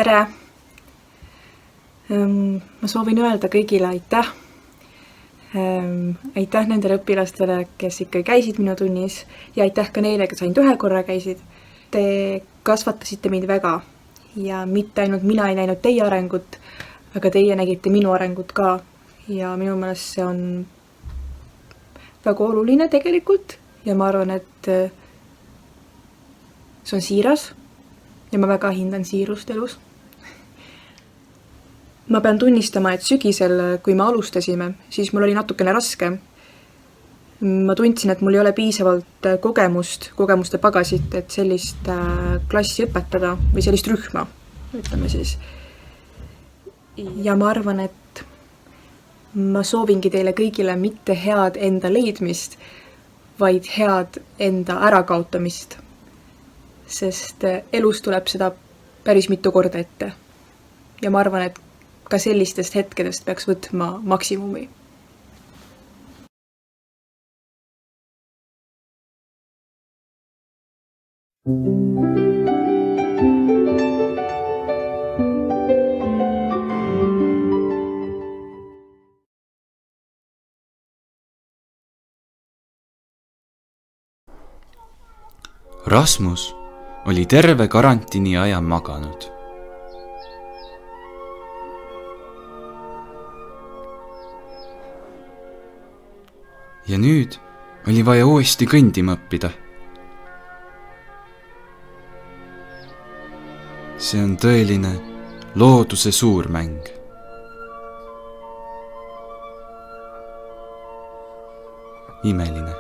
Tere! Ma soovin öelda kõigile aitäh. Aitäh nendele õpilastele, kes ikka käisid minu tunnis ja aitäh ka neile, kes ainult ühe korra käisid. Te kasvatasite mind väga ja mitte ainult mina ei näinud teie arengut, aga teie nägite minu arengut ka ja minu meelest see on väga oluline tegelikult ja ma arvan, et see on siiras ja ma väga hindan siirust elus. Ma pean tunnistama, et sügisel, kui me alustasime, siis mul oli natukene raske. Ma tundsin, et mul ei ole piisavalt kogemuste pagasit, et sellist klassi õpetada või sellist rühma, ütleme siis. Ja ma arvan, et ma soovingi teile kõigile mitte head enda leidmist, vaid head enda ärakaotamist. Sest elus tuleb seda päris mitu korda ette. Ja ma arvan, et ka sellistest hetkedest peaks võtma maksimumi. Rasmus oli terve karantiini aja maganud. Ja nüüd oli vaja uuesti kõndima õppida. See on tõeline looduse suurmäng. Imeline.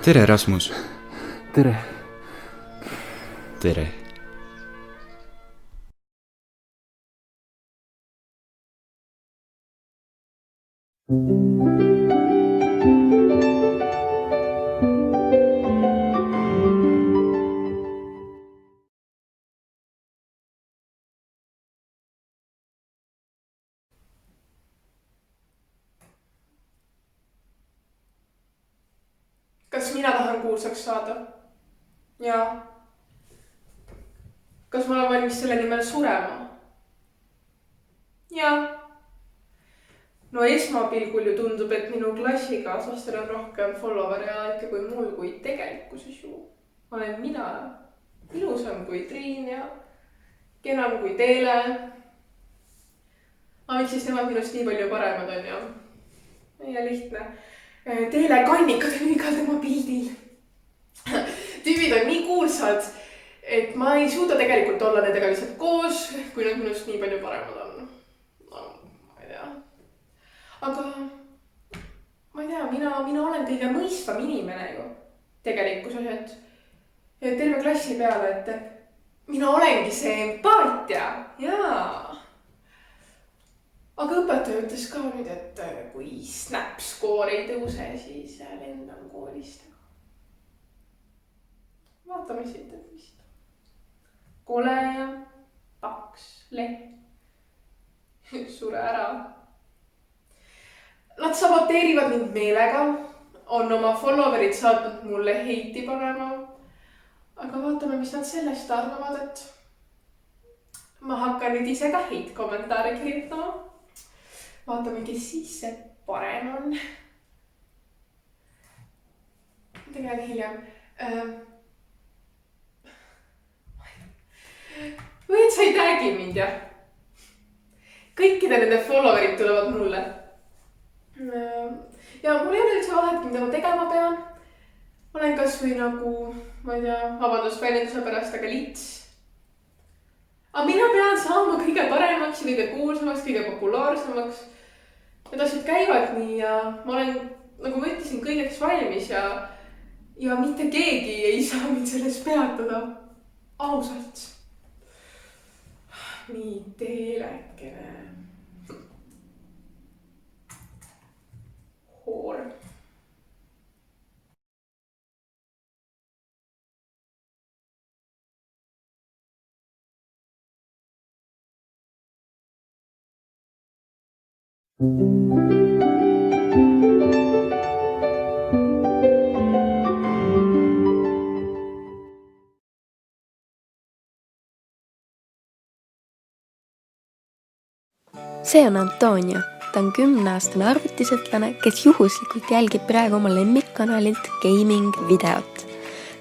Tere, Rasmus. Tere. Tere. Kas mina tahan kuulsaks saada? Jaa. Kas ma olen valmis selle nimel surema? Jaa. No esmapilgul ju tundub, et minu klassikaaslastel on rohkem follower'e ja ikka kui mul, kui tegelikkuses ju. Olen mina ilusam kui Triin ja kenam kui Teele. Miks siis nemad minust nii palju paremad on ja? Ja lihtne. Teele kannikad on igal tema pildil. Tüübid on nii kuulsad, et ma ei suuda tegelikult olla nendega lihtsalt koos, kui nad minust nii palju paremad on. No, ma ei tea. Aga ma ei tea, mina olen kõige mõistvam inimene ju tegelikkuses, et terve klassi peale, et mina olengi see empaatia. Jaa. Aga õpetaja ütles ka nüüd, et kui snap skoor ei tõuse, siis lendan koolist. Vaatame siit, et vist. Kole ja paks leht. Sure ära. Nad saboteerivad mind meelega, on oma followerid saatnud mulle heiti panema. Aga vaatame, mis nad sellest arvavad, et ma hakkan nüüd ise ka heit kommentaare kirjutama. Vaatame, kes siis see parem on. Tegelikult hiljem. Või et sa ei täägi mind, jah? kõikide nende followerid tulevad mulle. Ja mul ei ole üldse vahet, mida ma tegema pean. Olen kas või nagu, ma ei tea, vabandust väljenduse pärast, aga lits. Aga mina pean saama kõige paremaks, kõige kuulsamaks, kõige populaarsemaks. Need asjad käivad nii ja ma olen, nagu ma ütlesin, kõigeks valmis ja mitte keegi ei saa mind selles peatada. Ausalt. Nii teelekene. Hoor. See on Antonio. Ta on 10-aastane arvutisõtlane, kes juhuslikult jälgib praegu oma lemmikkanalilt gaming videot.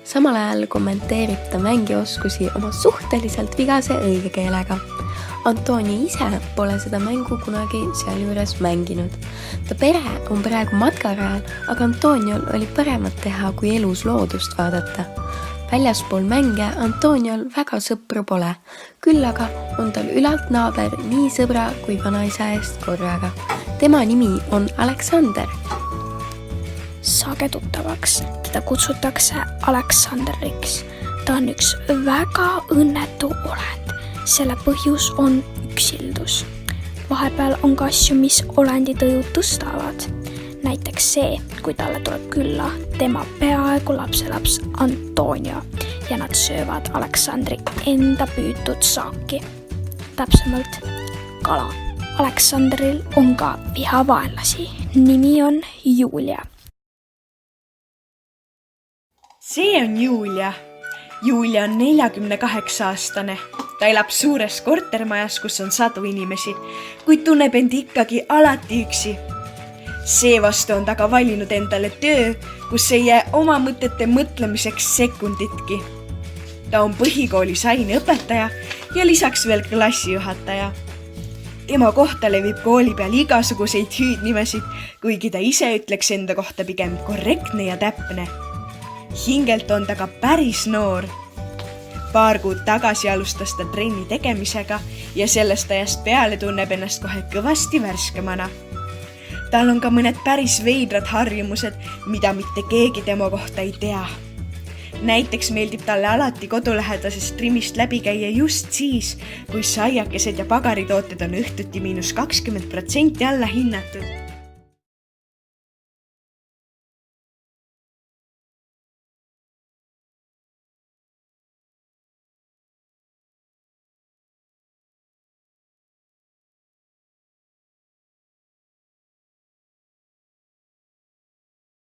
Samal ajal kommenteerib ta mängioskusi oma suhteliselt vigase õigekeelega. Antonio ise pole seda mängu kunagi sealjuures mänginud. Ta pere on praegu matkarajal, aga Antoniol oli paremat teha, kui elus loodust vaadata. Väljaspool mänge Antoniol väga sõpru pole, küll aga on tal ülalt naaber nii sõbra kui vanaisa eest korraga. Tema nimi on Aleksander. Saage tuttavaks, teda kutsutakse Aleksandriks. Ta on üks väga õnnetu olend. Selle põhjus on üksildus. Vahepeal on ka asju, mis olendi tõju tõstavad. Näiteks see, kui talle tuleb külla tema peaaegu lapselaps Antonio ja nad söövad Aleksandri enda püütud saaki. Täpsemalt kala. Aleksandril on ka vihavaenlasi. Nimi on Julia. See on Julia. Julia on 48-aastane. Ta elab suures kortermajas, kus on sadu inimesi, kuid tunneb end ikkagi alati üksi. Seevastu on ta ka valinud endale töö, kus ei jää oma mõtete mõtlemiseks sekunditki. Ta on põhikoolis aineõpetaja ja lisaks veel klassijuhataja. Tema kohta levib kooli peal igasuguseid hüüdnimesid, kuigi ta ise ütleks enda kohta pigem korrektne ja täpne. Hingelt on ta ka päris noor. Paar kuud tagasi alustas ta trenni tegemisega ja sellest ajast peale tunneb ennast kohe kõvasti värskemana. Tal on ka mõned päris veidrad harjumused, mida mitte keegi tema kohta ei tea. Näiteks meeldib talle alati kodulähedasest trimist läbi käia just siis, kui saiakesed ja pagaritooted on õhtuti -20% alla hinnatud.